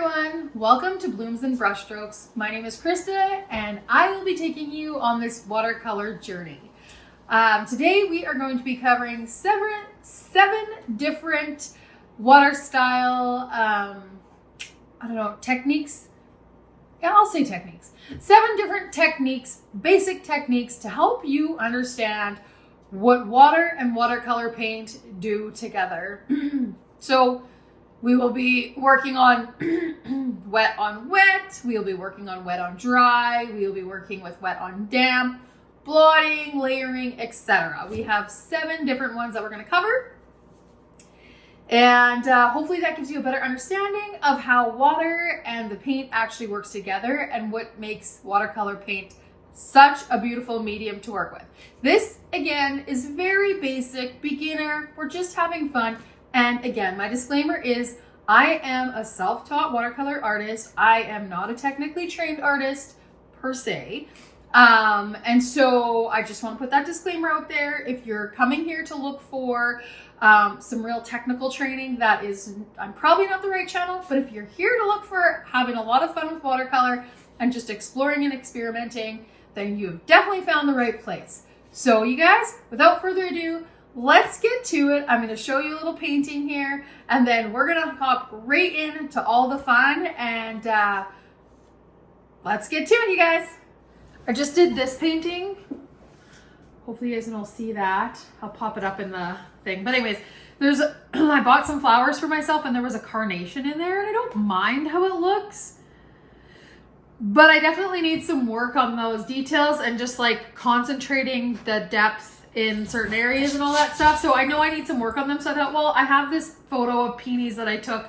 everyone, welcome to Blooms and Brushstrokes. My name is Krista and I will be taking you on this watercolor journey. Today we are going to be covering seven different water style, techniques. Yeah, I'll say techniques. 7 different techniques, basic techniques to help you understand what water and watercolor paint do together. So we will be working on wet on wet, we will be working on wet on dry, we will be working with wet on damp, blotting, layering, etc. We have 7 different ones that we're going to cover. And hopefully that gives you a better understanding of how water and the paint actually works together and what makes watercolor paint such a beautiful medium to work with. This, again, is very basic, beginner. We're just having fun. And again, my disclaimer is I am a self-taught watercolor artist. I am not a technically trained artist per se. And so I just want to put that disclaimer out there. If you're coming here to look for some real technical training, I'm probably not the right channel, but if you're here to look for having a lot of fun with watercolor and just exploring and experimenting, then you've definitely found the right place. So you guys, without further ado, let's get to it. I'm going to show you a little painting here, and then we're going to hop right into all the fun, and let's get to it, you guys. I just did this painting. Hopefully you guys can all see that. I'll pop it up in the thing. But anyways, I bought some flowers for myself, and there was a carnation in there, and I don't mind how it looks. But I definitely need some work on those details and just like concentrating the depth in certain areas and all that stuff. So I know I need some work on them. So I thought, well, I have this photo of peonies that I took,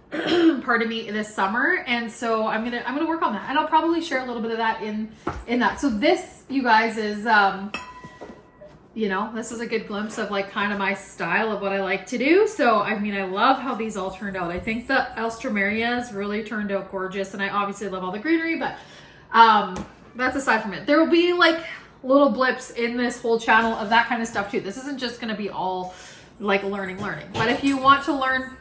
pardon me, this summer. And so I'm gonna work on that. And I'll probably share a little bit of that in that. So this, you guys, is, this is a good glimpse of like kind of my style of what I like to do. So, I mean, I love how these all turned out. I think the Alstromerias really turned out gorgeous. And I obviously love all the greenery, but that's aside from it. There will be like little blips in this whole channel of that kind of stuff too. This isn't just going to be all like learning. But if you want to learn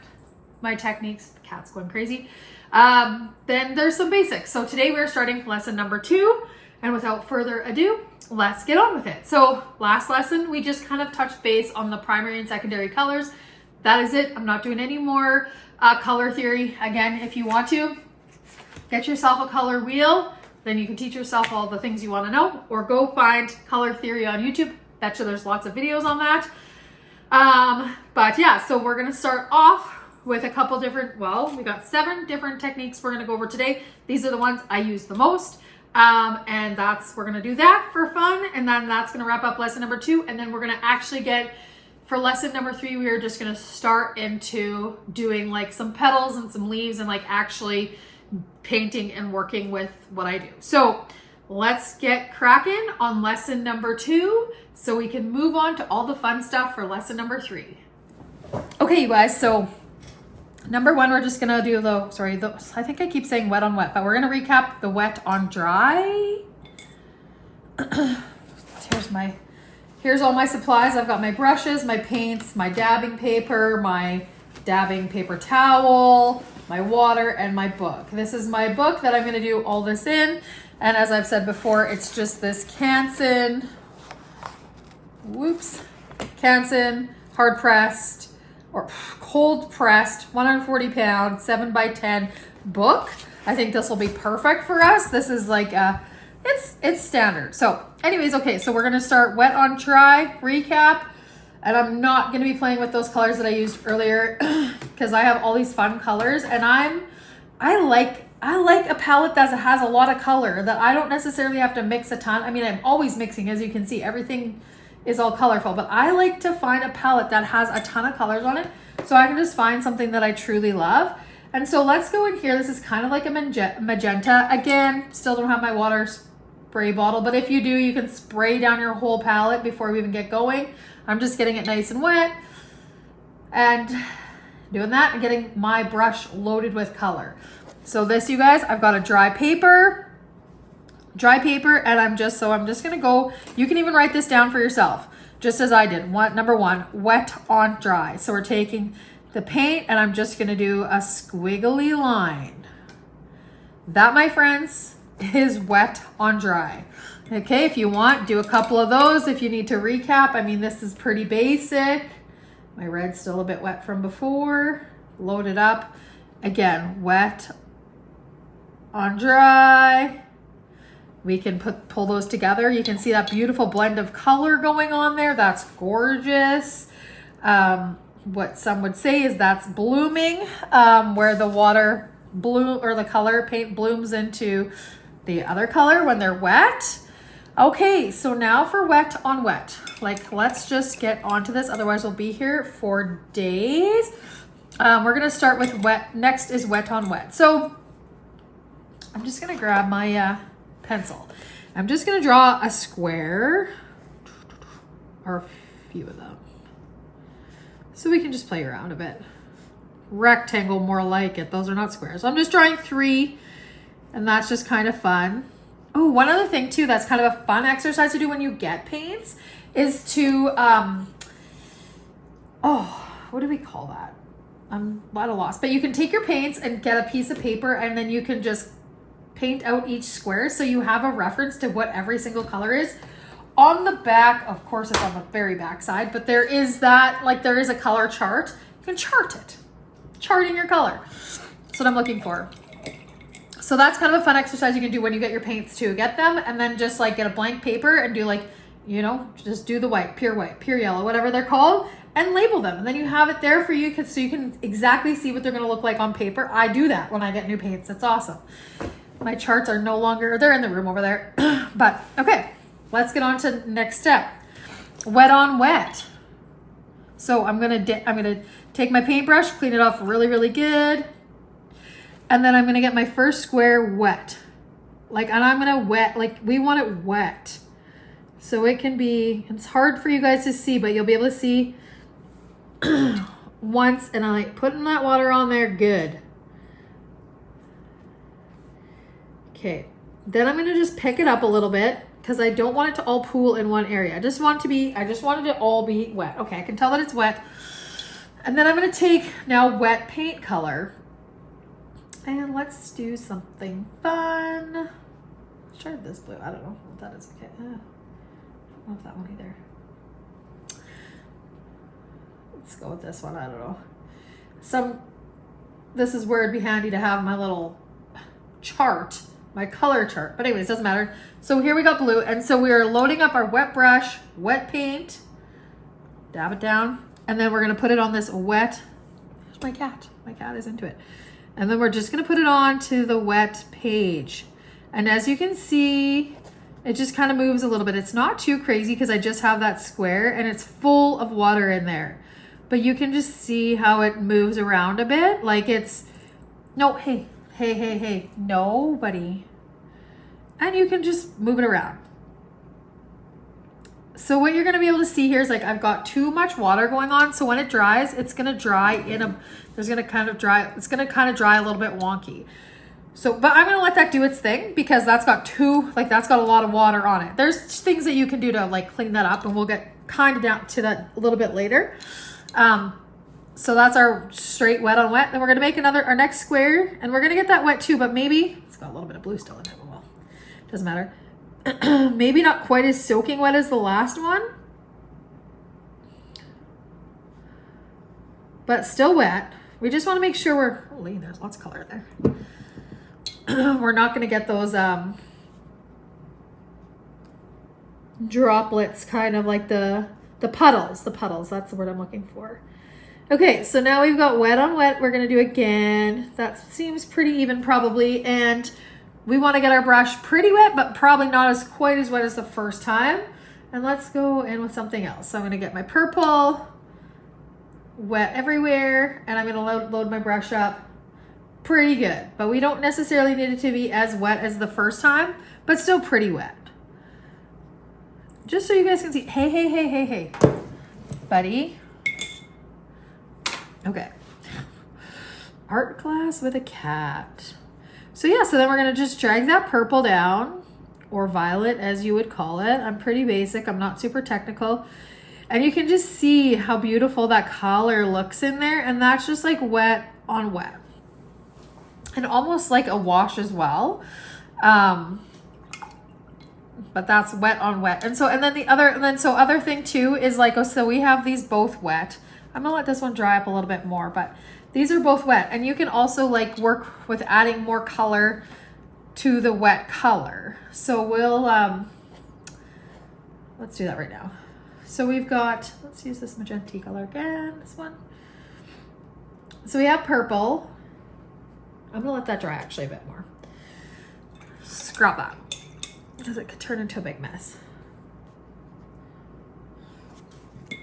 my techniques, the cat's going crazy, then there's some basics. So today we're starting lesson number 2. And without further ado, let's get on with it. So last lesson, we just kind of touched base on the primary and secondary colors. That is it. I'm not doing any more color theory. Again, if you want to, get yourself a color wheel. Then you can teach yourself all the things you want to know, or go find color theory on YouTube. Betcha there's lots of videos on that. But yeah, so we're going to start off with a couple different, we got 7 different techniques we're going to go over today. These are the ones I use the most. And we're going to do that for fun. And then that's going to wrap up lesson number 2. And then we're going to actually for lesson number 3, we are just going to start into doing like some petals and some leaves and like actually painting and working with what I do. So let's get cracking on lesson number 2 so we can move on to all the fun stuff for lesson number 3. Okay, you guys, so number 1, we're just gonna do I think I keep saying wet on wet, but we're gonna recap the wet on dry. Here's all my supplies. I've got my brushes, my paints, my dabbing paper, my dabbing paper towel, my water, and my book. This is my book that I'm going to do all this in. And as I've said before, it's just this Canson hard pressed or cold pressed 140 pound 7x10 book. I think this will be perfect for us. This is like it's standard. So anyways, okay, so we're going to start wet on dry recap. And I'm not going to be playing with those colors that I used earlier because I have all these fun colors, and I like a palette that has a lot of color that I don't necessarily have to mix a ton. I mean, I'm always mixing, as you can see, everything is all colorful, but I like to find a palette that has a ton of colors on it so I can just find something that I truly love. And so let's go in here. This is kind of like a magenta. Again, still don't have my water spray bottle, but if you do, you can spray down your whole palette before we even get going. I'm just getting it nice and wet and doing that and getting my brush loaded with color. So this, you guys, I've got a dry paper, and I'm just going to go, you can even write this down for yourself, just as I did. Number 1, wet on dry. So we're taking the paint and I'm just going to do a squiggly line. That, my friends, is wet on dry. Okay, if you want, do a couple of those. If you need to recap, I mean, this is pretty basic. My red's still a bit wet from before. Load it up. Again, wet on dry. We can pull those together. You can see that beautiful blend of color going on there. That's gorgeous. What some would say is that's blooming, where the water bloom or the color paint blooms into the other color when they're wet. Okay, so now for wet on wet. Like, let's just get onto this. Otherwise, we'll be here for days. We're gonna start with wet. Next is wet on wet. So I'm just gonna grab my pencil. I'm just gonna draw a square or a few of them, so we can just play around a bit. Rectangle, more like it. Those are not squares. So I'm just drawing 3, and that's just kind of fun. Oh, one other thing too, that's kind of a fun exercise to do when you get paints is to, what do we call that? I'm at a loss, but you can take your paints and get a piece of paper, and then you can just paint out each square so you have a reference to what every single color is. On the back, of course, it's on the very back side, but there is that, like, there is a color chart. You can chart it. Charting your color. That's what I'm looking for. So that's kind of a fun exercise you can do when you get your paints too. Get them and then just like get a blank paper and do like, you know, just do the white, pure yellow, whatever they're called, and label them. And then you have it there for you so you can exactly see what they're going to look like on paper. I do that when I get new paints. It's awesome. My charts are no longer, they're in the room over there. But okay, let's get on to next step. Wet on wet. So I'm going to take my paintbrush, clean it off really, really good. And then I'm going to get my first square wet. Like, and I'm going to wet, like we want it wet. So it can be, it's hard for you guys to see, but you'll be able to see once, and I like putting that water on there. Good. Okay. Then I'm going to just pick it up a little bit because I don't want it to all pool in one area. I just wanted it to all be wet. Okay. I can tell that it's wet. And then I'm going to take now wet paint color. And let's do something fun. Let's try this blue. I don't know if that is okay. I don't know if that one either. Let's go with this one. I don't know. This is where it'd be handy to have my little chart, my color chart. But anyways, doesn't matter. So here we got blue. And so we are loading up our wet brush, wet paint. Dab it down. And then we're going to put it on this wet. There's my cat. My cat is into it. And then we're just going to put it on to the wet page. And as you can see, it just kind of moves a little bit. It's not too crazy because I just have that square and it's full of water in there. But you can just see how it moves around a bit. Like it's, no, hey, nobody. And you can just move it around. So what you're going to be able to see here is like I've got too much water going on. So when it dries, it's going to dry it's going to kind of dry a little bit wonky. So, but I'm going to let that do its thing because that's got a lot of water on it. There's things that you can do to like clean that up, and we'll get kind of down to that a little bit later. So that's our straight wet on wet. Then we're going to make our next square, and we're going to get that wet too, but maybe it's got a little bit of blue still in it. Well, doesn't matter. Maybe not quite as soaking wet as the last one, but still wet. We just want to make sure there's lots of color there. We're not going to get those droplets, kind of like the puddles. That's the word I'm looking for. Okay, so now we've got wet on wet. We're going to do again. That seems pretty even probably, and we want to get our brush pretty wet, but probably not quite as wet as the first time. And let's go in with something else. So I'm going to get my purple, wet everywhere, and I'm going to load my brush up pretty good. But we don't necessarily need it to be as wet as the first time, but still pretty wet. Just so you guys can see. Hey, buddy. Okay. Art class with a cat. So yeah, so then we're going to just drag that purple down, or violet as you would call it. I'm pretty basic. I'm not super technical. And you can just see how beautiful that color looks in there. And that's just like wet on wet. and almost like a wash as well. But that's wet on wet. And so, and then other thing too is like, oh, so we have these both wet. I'm gonna let this one dry up a little bit more, but these are both wet. And you can also like work with adding more color to the wet color. So we'll, let's do that right now. So we've got, let's use this magenta color again, this one. So we have purple. I'm gonna let that dry actually a bit more. Scrub that, because it could turn into a big mess.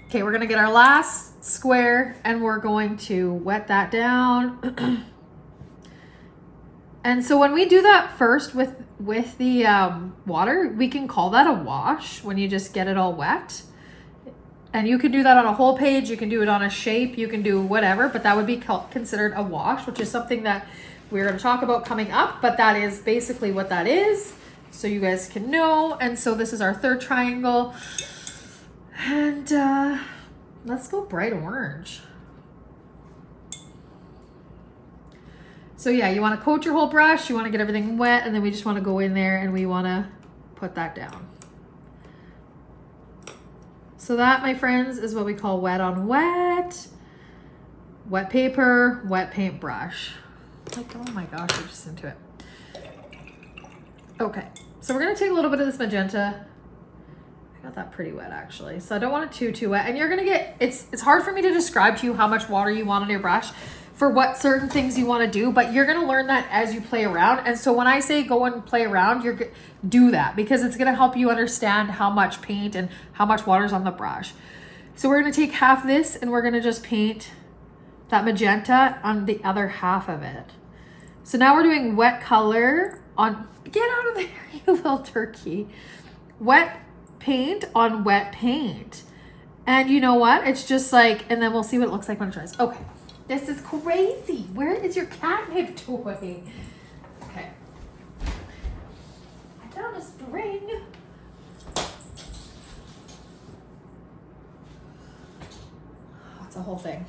Okay, we're gonna get our last square and we're going to wet that down. And so when we do that first with the water, we can call that a wash when you just get it all wet. And you can do that on a whole page, you can do it on a shape, you can do whatever, but that would be considered a wash, which is something that we're going to talk about coming up, but that is basically what that is, so you guys can know. And so this is our third triangle. And let's go bright orange. So yeah, you want to coat your whole brush, you want to get everything wet, and then we just want to go in there and we want to put that down. So that, my friends, is what we call wet on wet. Wet paper, wet paintbrush. Like, oh my gosh, we're just into it. Okay, so we're gonna take a little bit of this magenta. I got that pretty wet actually, so I don't want it too wet. And you're gonna get, it's hard for me to describe to you how much water you want on your brush for what certain things you want to do, but you're gonna learn that as you play around. And so when I say go and play around, do that, because it's gonna help you understand how much paint and how much water's on the brush. So we're gonna take half this and we're gonna just paint that magenta on the other half of it. So now we're doing wet color on, get out of there, you little turkey. Wet paint on wet paint. And you know what? It's just like, and then we'll see what it looks like when it dries. Okay. This is crazy. Where is your catnip toy? Okay. I found a spring. That's a whole thing.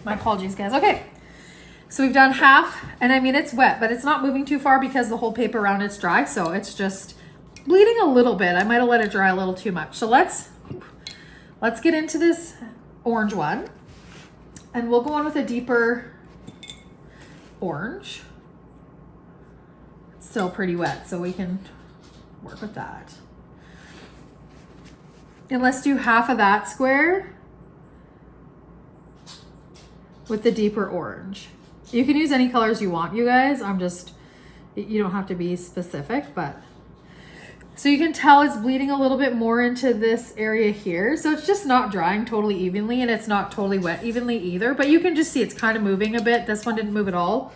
My apologies, guys. Okay. So we've done half, and I mean, it's wet, but it's not moving too far because the whole paper around it's dry. So it's just bleeding a little bit. I might've let it dry a little too much. So let's get into this orange one. And we'll go on with a deeper orange. It's still pretty wet, so we can work with that. And let's do half of that square with the deeper orange. You can use any colors you want, you guys. You don't have to be specific, but. So you can tell it's bleeding a little bit more into this area here. So it's just not drying totally evenly, and it's not totally wet evenly either, but you can just see it's kind of moving a bit. This one didn't move at all.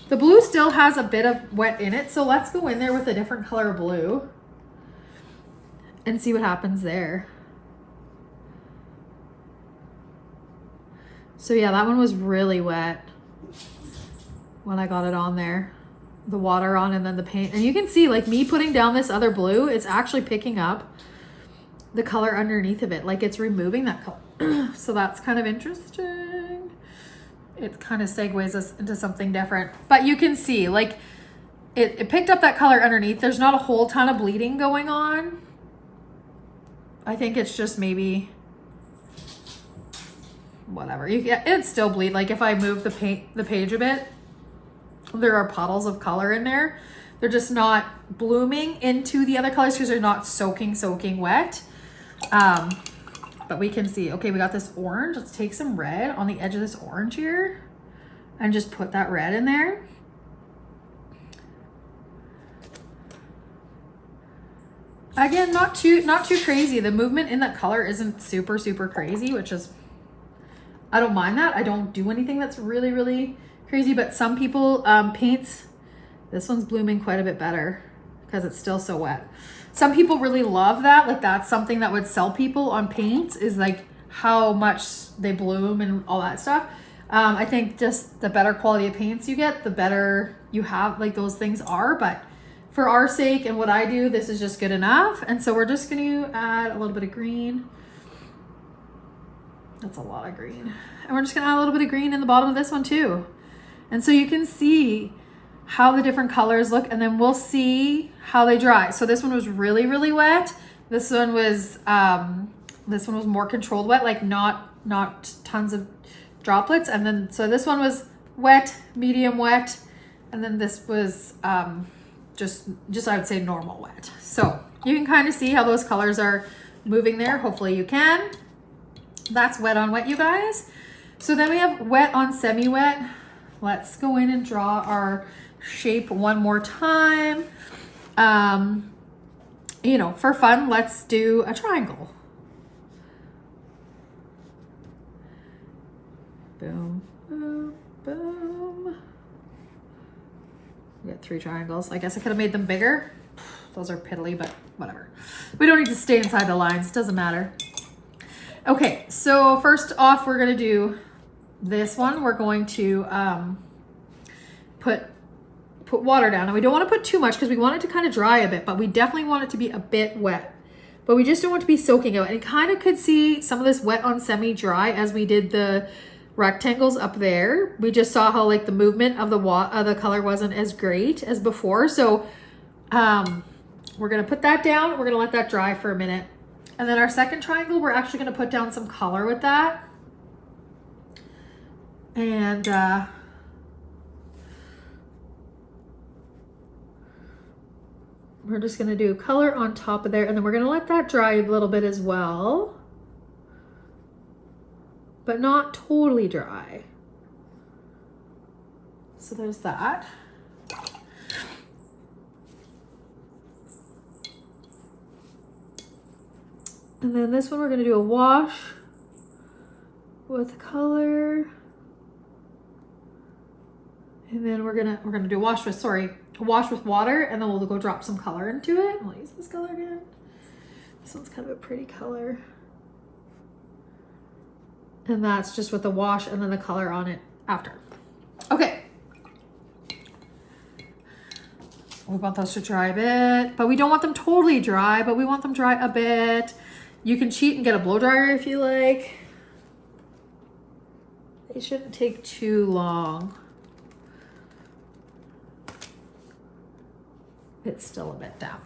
The blue still has a bit of wet in it. So let's go in there with a different color of blue and see what happens there. So yeah, that one was really wet when I got it on there. The water on and then the paint. And you can see, like, me putting down this other blue, it's actually picking up the color underneath of it. Like, it's removing that color. So that's kind of interesting. It kind of segues us into something different. But you can see, like, it picked up that color underneath. There's not a whole ton of bleeding going on. I think it's just maybe whatever. It'd still bleed. Like, if I move the page a bit, there are puddles of color in there. They're just not blooming into the other colors because they're not soaking wet. But we can see, okay, we got this orange. Let's take some red on the edge of this orange here and just put that red in there. Again, not too crazy. The movement in that color isn't super crazy, which is, I don't mind that. I don't do anything that's really crazy, but some people paints, this one's blooming quite a bit better because it's still so wet. Some people really love that. Like, that's something that would sell people on paints, is like how much they bloom and all that stuff. I think just the better quality of paints you get, the better you have, like, those things are. But for our sake and what I do, this is just good enough. And so we're just going to add a little bit of green. That's a lot of green. And we're just going to add a little bit of green in the bottom of this one too. And so you can see how the different colors look, and then we'll see how they dry. So this one was really, really wet. This one was more controlled wet, like not tons of droplets. And then, so this one was wet, medium wet. And then this was just I would say normal wet. So you can kind of see how those colors are moving there. Hopefully you can. That's wet on wet, you guys. So then we have wet on semi-wet. Let's go in and draw our shape one more time. You know, for fun, let's do a triangle. Boom, boom, boom. We got 3 triangles. I guess I could have made them bigger. Those are piddly, but whatever. We don't need to stay inside the lines. It doesn't matter. Okay, so first off, we're gonna do this one. We're going to put water down. And we don't want to put too much because we want it to kind of dry a bit, but we definitely want it to be a bit wet. But we just don't want it to be soaking out. And kind of could see some of this wet on semi-dry as we did the rectangles up there. We just saw how like the movement of the color wasn't as great as before. So we're gonna put that down. We're gonna let that dry for a minute. And then our second triangle, we're actually gonna put down some color with that. And we're just gonna do color on top of there, and then we're gonna let that dry a little bit as well, but not totally dry. So there's that. And then this one, we're gonna do a wash with color. And then we're gonna do a wash with water, and then we'll go drop some color into it. I'll use this color again. This one's kind of a pretty color. And that's just with the wash and then the color on it after. Okay. We want those to dry a bit, but we don't want them totally dry, but we want them dry a bit. You can cheat and get a blow dryer if you like. They shouldn't take too long. It's still a bit damp.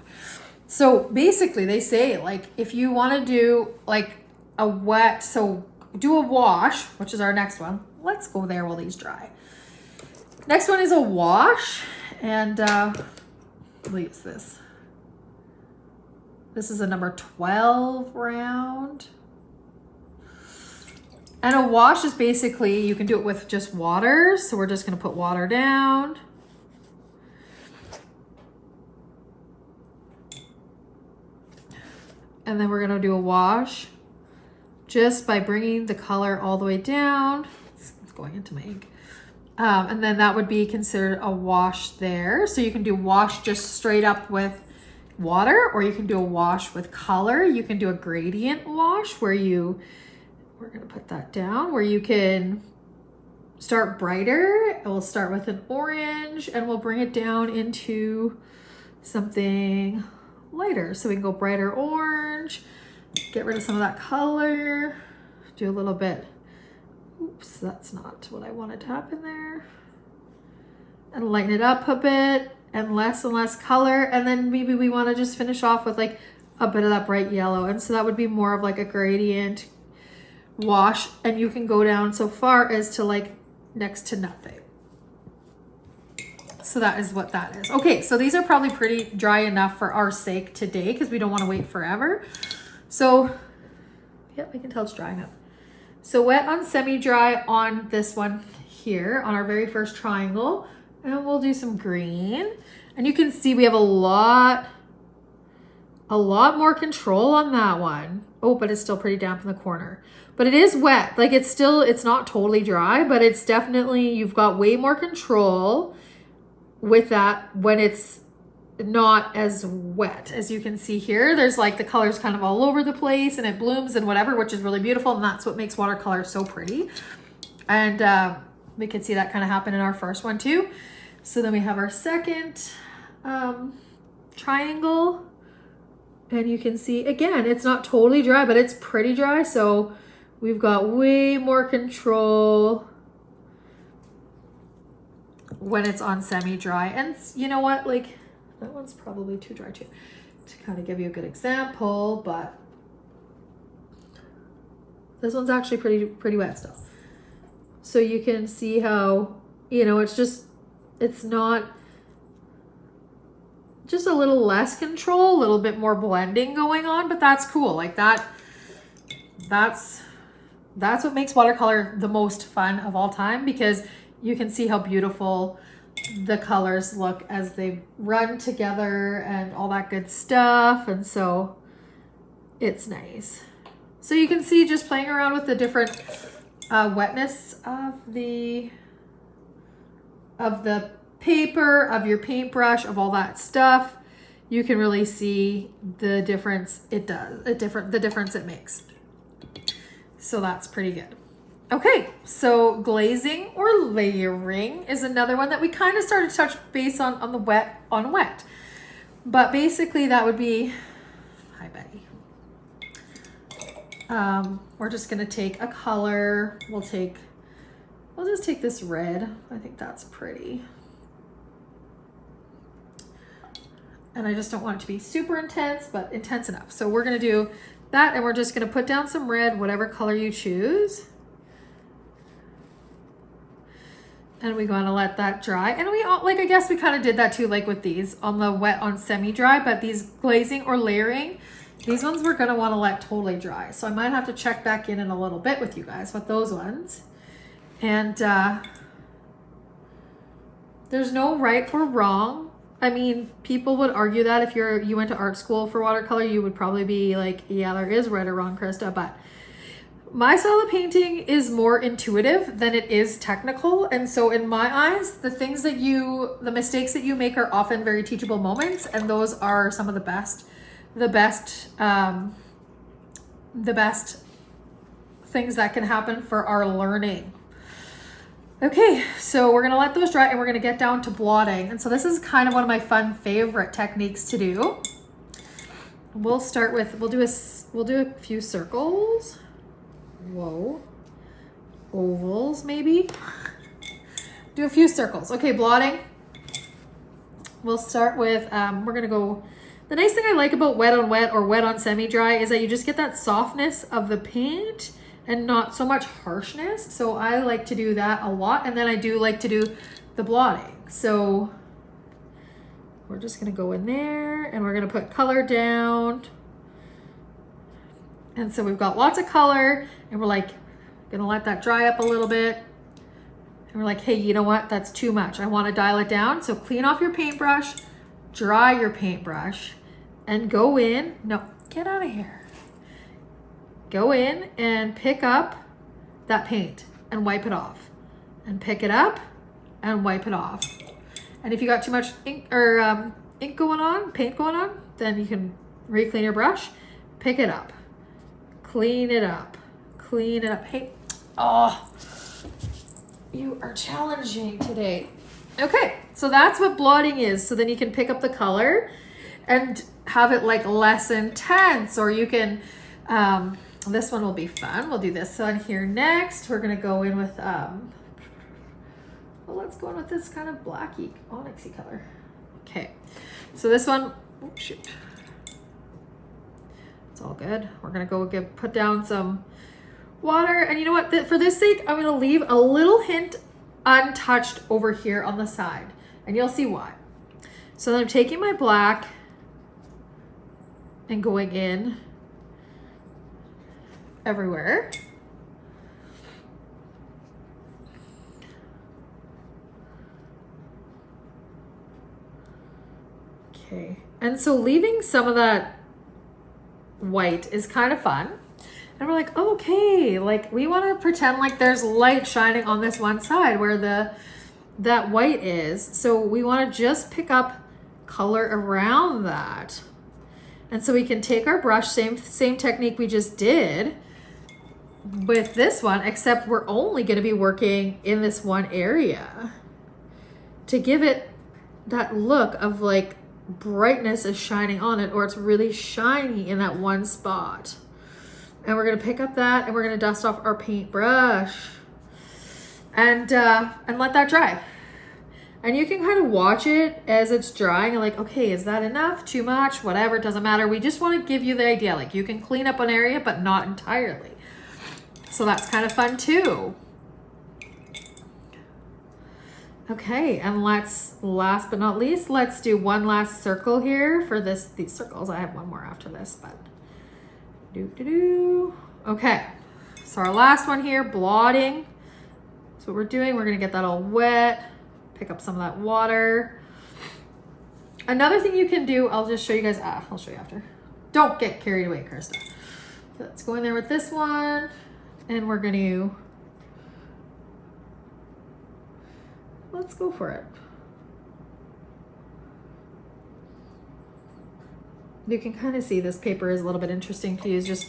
So basically they say like, if you want to do like a wet, so do a wash, which is our next one. Let's go there while these dry. Next one is a wash, and we'll use this. This is a number 12 round. And a wash is basically, you can do it with just water. So we're just gonna put water down. And then we're gonna do a wash just by bringing the color all the way down. It's going into my ink. And then that would be considered a wash there. So you can do wash just straight up with water, or you can do a wash with color. You can do a gradient wash where we're gonna put that down, where you can start brighter. We'll start with an orange and we'll bring it down into something lighter. So we can go brighter orange, get rid of some of that color, do a little bit, oops, that's not what I wanted to happen there, and lighten it up a bit, and less color. And then maybe we want to just finish off with like a bit of that bright yellow. And so that would be more of like a gradient wash, and you can go down so far as to like next to nothing. So that is what that is. Okay, so these are probably pretty dry enough for our sake today because we don't want to wait forever. So, yep, I can tell it's drying up. So wet on semi-dry on this one here, on our very first triangle. And we'll do some green. And you can see we have a lot more control on that one. Oh, but it's still pretty damp in the corner. But it is wet. Like it's not totally dry, but it's definitely, you've got way more control with that when it's not as wet. As you can see here, there's like the colors kind of all over the place and it blooms and whatever, which is really beautiful. And that's what makes watercolor so pretty. And we can see that kind of happen in our first one too. So then we have our second triangle, and you can see again, it's not totally dry, but it's pretty dry. So we've got way more control when it's on semi-dry. And you know what, like that one's probably too dry too, to kind of give you a good example, but this one's actually pretty wet still. So you can see how, you know, it's not, just a little less control, a little bit more blending going on, but that's cool. Like that's what makes watercolor the most fun of all time, because you can see how beautiful the colors look as they run together and all that good stuff. And so it's nice. So you can see just playing around with the different wetness of the paper, of your paintbrush, of all that stuff. You can really see the difference it does, the difference it makes. So that's pretty good. Okay, so glazing or layering is another one that we kind of started to touch base on the wet. But basically that would be, hi Betty. We're just gonna take a color. We'll just take this red. I think that's pretty. And I just don't want it to be super intense, but intense enough. So we're gonna do that, and we're just gonna put down some red, whatever color you choose. And we're gonna let that dry. And we all, like, I guess we kind of did that too, like with these on the wet on semi-dry, but these glazing or layering, these ones we're gonna wanna let totally dry. So I might have to check back in a little bit with you guys with those ones. And there's no right or wrong. I mean, people would argue that if you went to art school for watercolor, you would probably be like, yeah, there is right or wrong, Krista. But my style of painting is more intuitive than it is technical. And so in my eyes, the mistakes that you make are often very teachable moments. And those are some of the best things that can happen for our learning. Okay, so we're gonna let those dry and we're gonna get down to blotting. And so this is kind of one of my favorite techniques to do. We'll start with, we'll do a few circles. Whoa. Ovals maybe. Do a few circles. Okay, blotting. We'll start with, we're gonna go, the nice thing I like about wet on wet or wet on semi-dry is that you just get that softness of the paint and not so much harshness. So I like to do that a lot. And then I do like to do the blotting. So we're just gonna go in there and we're gonna put color down. And so we've got lots of color and we're like, gonna let that dry up a little bit. And we're like, hey, you know what? That's too much. I wanna dial it down. So clean off your paintbrush, dry your paintbrush, and go in. No, get out of here. Go in and pick up that paint and wipe it off, and pick it up and wipe it off. And if you got too much ink or paint going on, then you can re-clean your brush, pick it up, clean it up, clean it up. Hey, oh, you are challenging today. Okay, so that's what blotting is. So then you can pick up the color and have it like less intense, or you can, this one will be fun. We'll do this one here next. We're gonna go in with, well, let's go in with this kind of blacky, onyxy color. Okay, so this one, oh shoot. It's all good. We're gonna go put down some water. And you know what, for this sake, I'm gonna leave a little hint untouched over here on the side, and you'll see why. So then I'm taking my black and going in everywhere. Okay, and so leaving some of that white is kind of fun. And we're like, okay, like we want to pretend like there's light shining on this one side where that white is. So we want to just pick up color around that. And so we can take our brush, same technique we just did with this one, except we're only going to be working in this one area to give it that look of like brightness is shining on it, or it's really shiny in that one spot. And we're gonna pick up that and we're gonna dust off our paintbrush and let that dry. And you can kind of watch it as it's drying and like, okay, is that enough? Too much? Whatever, it doesn't matter. We just want to give you the idea. Like you can clean up an area, but not entirely. So that's kind of fun too. Okay, and let's, last but not least, let's do one last circle here for these circles. I have one more after this, but okay. So our last one here, blotting. That's what we're doing. We're gonna get that all wet, pick up some of that water. Another thing you can do, I'll just show you guys, I'll show you after. Don't get carried away, Krista. So let's go in there with this one, and we're gonna, let's go for it. You can kind of see this paper is a little bit interesting to use. Just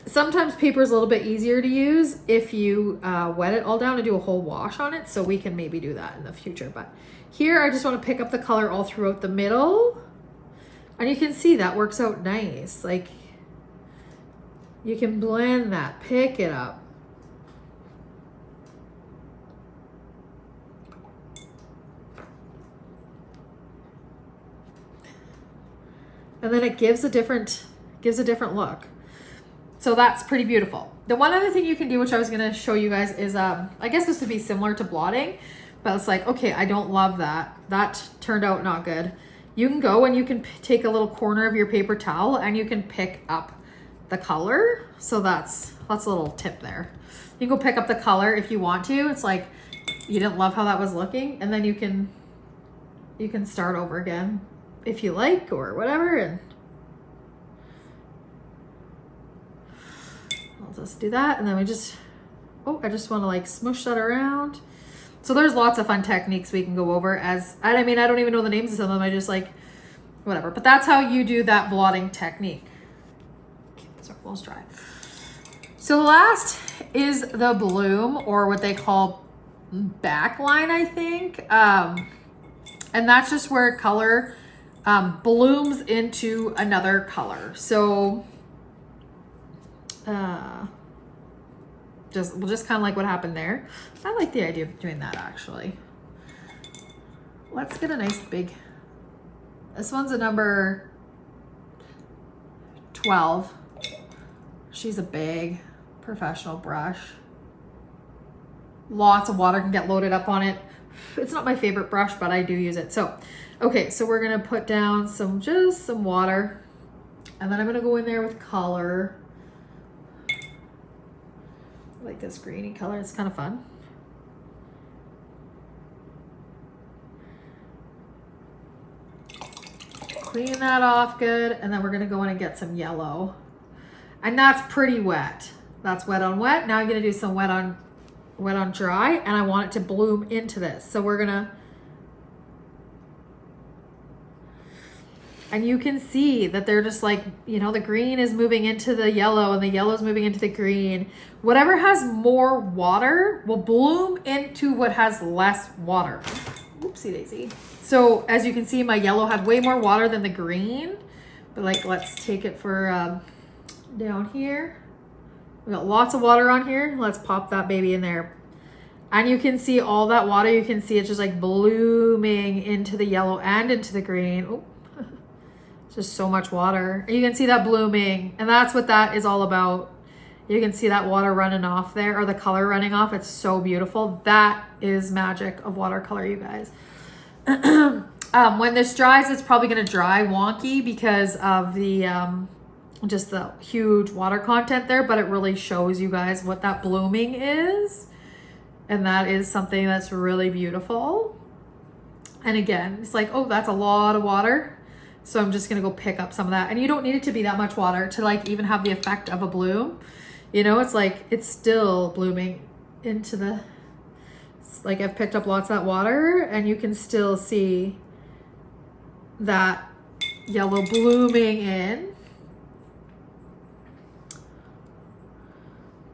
sometimes paper is a little bit easier to use if you wet it all down and do a whole wash on it. So we can maybe do that in the future. But here I just want to pick up the color all throughout the middle. And you can see that works out nice. Like you can blend that, pick it up. And then it gives a different look. So that's pretty beautiful. The one other thing you can do, which I was gonna show you guys, is I guess this would be similar to blotting, but it's like, okay, I don't love that. That turned out not good. You can go and you can take a little corner of your paper towel and you can pick up the color. So that's a little tip there. You can go pick up the color if you want to. It's like you didn't love how that was looking, and then you can start over again if you like or whatever. And I'll just do that, and then we just, I just want to like smoosh that around. So there's lots of fun techniques we can go over as, I mean, I don't even know the names of some of them. I just like, whatever. But that's how you do that blotting technique. Okay, so almost dry. So the last is the bloom, or what they call backline, I think. And that's just where color blooms into another color. So we'll just kind of like what happened there. I like the idea of doing that actually. Let's get a nice big, this one's a number 12. She's a big professional brush. Lots of water can get loaded up on it. It's not my favorite brush, but I do use it. So, okay, so we're gonna put down just some water, and then I'm gonna go in there with color. I like this greeny color, it's kind of fun. Clean that off good, and then we're gonna go in and get some yellow. And that's pretty wet. That's wet on wet. Now I'm gonna do some wet on dry, and I want it to bloom into this. So we're gonna, and you can see that they're just like, you know, the green is moving into the yellow and the yellow is moving into the green. Whatever has more water will bloom into what has less water. Oopsie daisy. So as you can see, my yellow had way more water than the green, but like, let's take it for down here. We got lots of water on here. Let's pop that baby in there. And you can see all that water. You can see it's just like blooming into the yellow and into the green. Oh, just so much water. You can see that blooming. And that's what that is all about. You can see that water running off there, or the color running off. It's so beautiful. That is magic of watercolor, you guys. When this dries, it's probably going to dry wonky because of the just the huge water content there, but it really shows you guys what that blooming is, and that is something that's really beautiful. And again, it's like, oh, that's a lot of water, so I'm just gonna go pick up some of that. And you don't need it to be that much water to like even have the effect of a bloom, you know. It's like it's still blooming into the, it's like I've picked up lots of that water, and you can still see that yellow blooming in.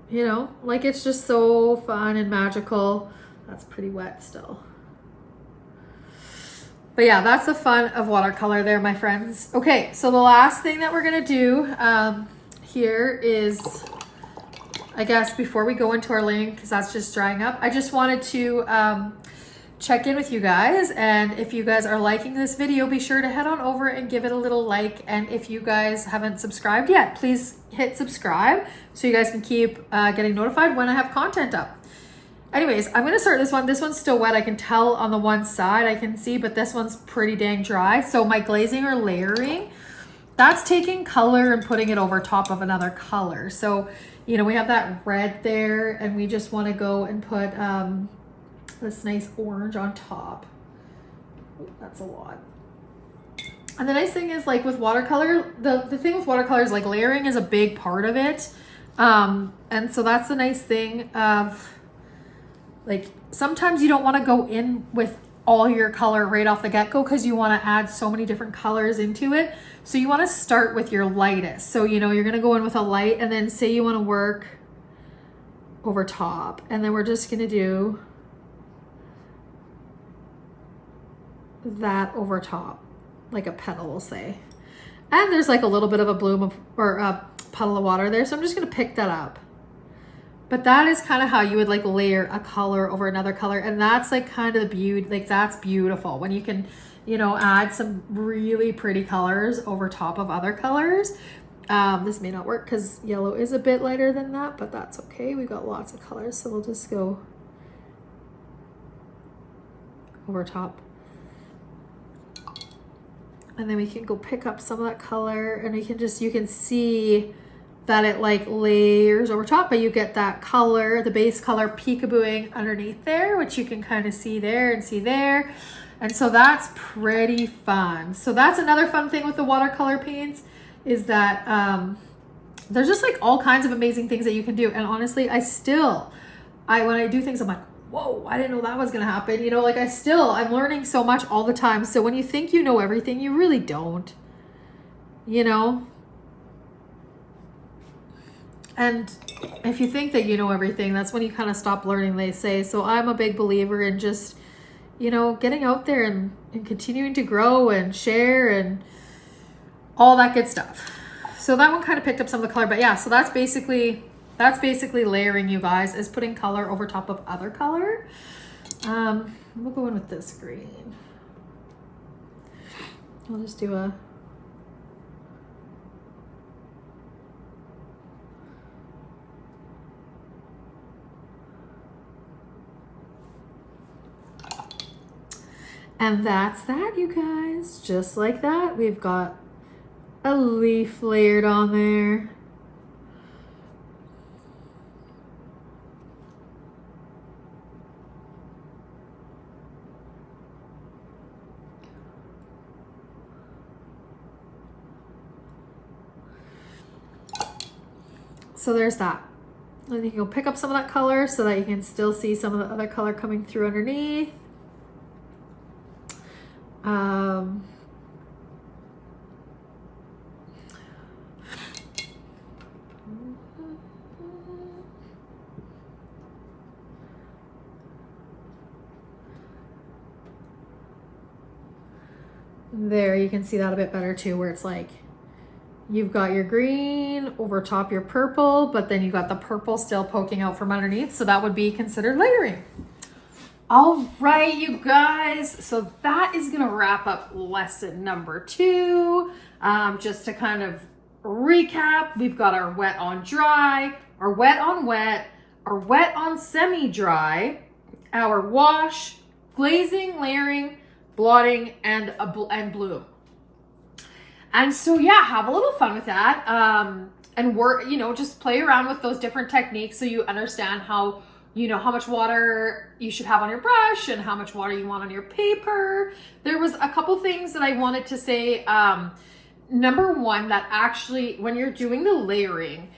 You know, like it's just so fun and magical. That's pretty wet still. But yeah, that's the fun of watercolor there, my friends. Okay, so the last thing that we're gonna do here is, I guess before we go into our laying, because that's just drying up, I just wanted to check in with you guys. And if you guys are liking this video, be sure to head on over and give it a little like. And if you guys haven't subscribed yet, please hit subscribe so you guys can keep getting notified when I have content up. Anyways, I'm going to start this one. This one's still wet. I can tell on the one side I can see, but this one's pretty dang dry. So my glazing or layering, that's taking color and putting it over top of another color. So, you know, we have that red there and we just want to go and put this nice orange on top. Oh, that's a lot. And the nice thing is, like with watercolor, the thing with watercolor is like layering is a big part of it. And so that's the nice thing of, like, sometimes you don't want to go in with all your color right off the get-go because you want to add so many different colors into it. So you want to start with your lightest. So, you know, you're going to go in with a light and then say you want to work over top. And then we're just going to do that over top, like a petal, we'll say. And there's like a little bit of a bloom of, or a puddle of water there. So I'm just going to pick that up. But that is kind of how you would like layer a color over another color. And that's like kind of the beauty, like that's beautiful when you can, you know, add some really pretty colors over top of other colors. This may not work because yellow is a bit lighter than that, but that's okay. We've got lots of colors. So we'll just go over top. And then we can go pick up some of that color and we can just, you can see that it like layers over top, but you get that color, the base color peekabooing underneath there, which you can kind of see there and see there. And so that's pretty fun. So that's another fun thing with the watercolor paints is that there's just like all kinds of amazing things that you can do. And honestly, when I do things, I'm like, whoa, I didn't know that was gonna happen. You know, like I'm learning so much all the time. So when you think you know everything, you really don't, you know? And if you think that you know everything, that's when you kind of stop learning, they say. So I'm a big believer in just, you know, getting out there and continuing to grow and share and all that good stuff. So that one kind of picked up some of the color, but yeah, so that's basically layering, you guys, is putting color over top of other color. We'll go in with this green. I'll just do a and that's that, you guys. Just like that, we've got a leaf layered on there. So there's that. And you can go pick up some of that color so that you can still see some of the other color coming through underneath. There, you can see that a bit better too, where it's like you've got your green over top your purple, but then you've got the purple still poking out from underneath. So that would be considered layering. All right, you guys. So that is going to wrap up lesson number 2. Just to kind of recap, we've got our wet on dry, our wet on wet, our wet on semi-dry, our wash, glazing, layering, blotting, and bloom. And so yeah, have a little fun with that. And work, you know, just play around with those different techniques so you understand how, you know, how much water you should have on your brush and how much water you want on your paper. There was a couple things that I wanted to say. Number one, that actually when you're doing the layering,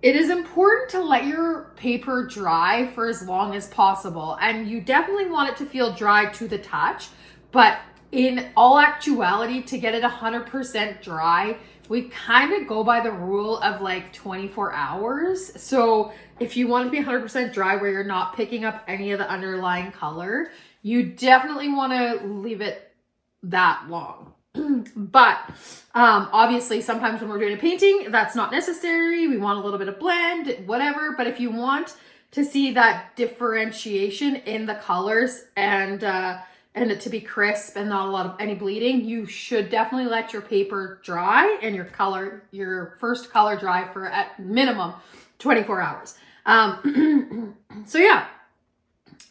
it is important to let your paper dry for as long as possible. And you definitely want it to feel dry to the touch, but in all actuality, to get it 100% dry, we kind of go by the rule of like 24 hours. So if you want to be 100% dry where you're not picking up any of the underlying color, you definitely want to leave it that long. But obviously sometimes when we're doing a painting, that's not necessary. We want a little bit of blend, whatever. But if you want to see that differentiation in the colors and it to be crisp and not a lot of any bleeding, you should definitely let your paper dry and your first color dry for at minimum 24 hours. So yeah,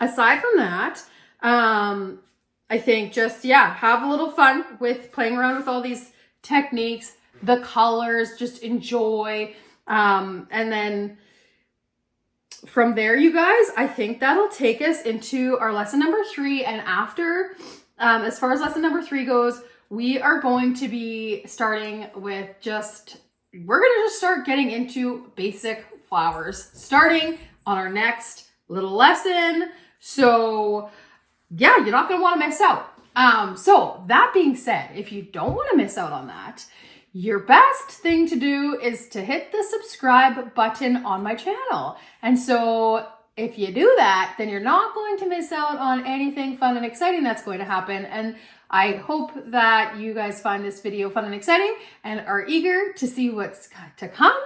aside from that, I think just, yeah, have a little fun with playing around with all these techniques, the colors, just enjoy. And then from there, you guys, I think that'll take us into our lesson number 3. And after, as far as lesson number 3 goes, we are going to be starting with we're going to just start getting into basic flowers, starting on our next little lesson. So yeah, you're not going to want to miss out. So that being said, if you don't want to miss out on that, your best thing to do is to hit the subscribe button on my channel. And so if you do that, then you're not going to miss out on anything fun and exciting that's going to happen. And I hope that you guys find this video fun and exciting and are eager to see what's to come.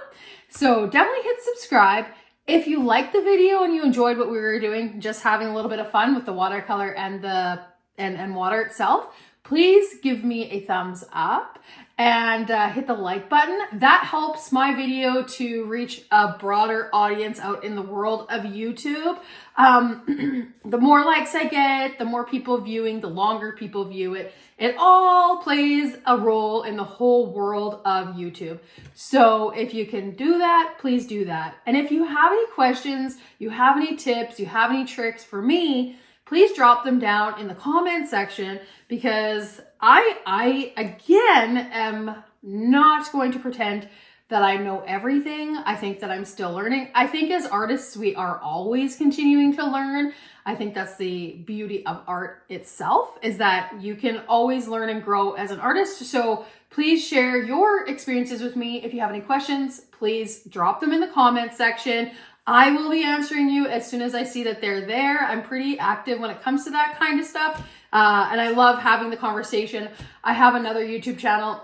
So definitely hit subscribe. If you liked the video and you enjoyed what we were doing, just having a little bit of fun with the watercolor and water itself, please give me a thumbs up and hit the like button. That helps my video to reach a broader audience out in the world of YouTube. The more likes I get, the more people viewing, the longer people view it. It all plays a role in the whole world of YouTube. So if you can do that, please do that. And if you have any questions, you have any tips, you have any tricks for me, please drop them down in the comment section, because I again am not going to pretend that I know everything. I think that I'm still learning. I think as artists, we are always continuing to learn. I think that's the beauty of art itself, is that you can always learn and grow as an artist. So please share your experiences with me. If you have any questions, please drop them in the comment section. I will be answering you as soon as I see that they're there. I'm pretty active when it comes to that kind of stuff. And I love having the conversation. I have another YouTube channel.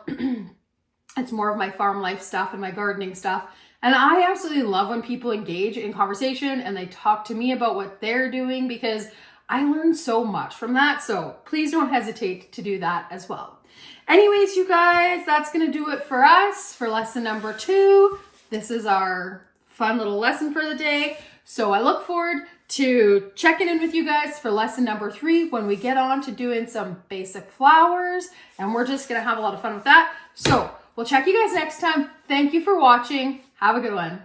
It's more of my farm life stuff and my gardening stuff. And I absolutely love when people engage in conversation and they talk to me about what they're doing, because I learn so much from that. So please don't hesitate to do that as well. Anyways, you guys, that's going to do it for us for lesson number 2. This is our fun little lesson for the day. So I look forward to checking in with you guys for lesson number 3 when we get on to doing some basic flowers, and we're just going to have a lot of fun with that. So we'll check you guys next time. Thank you for watching. Have a good one.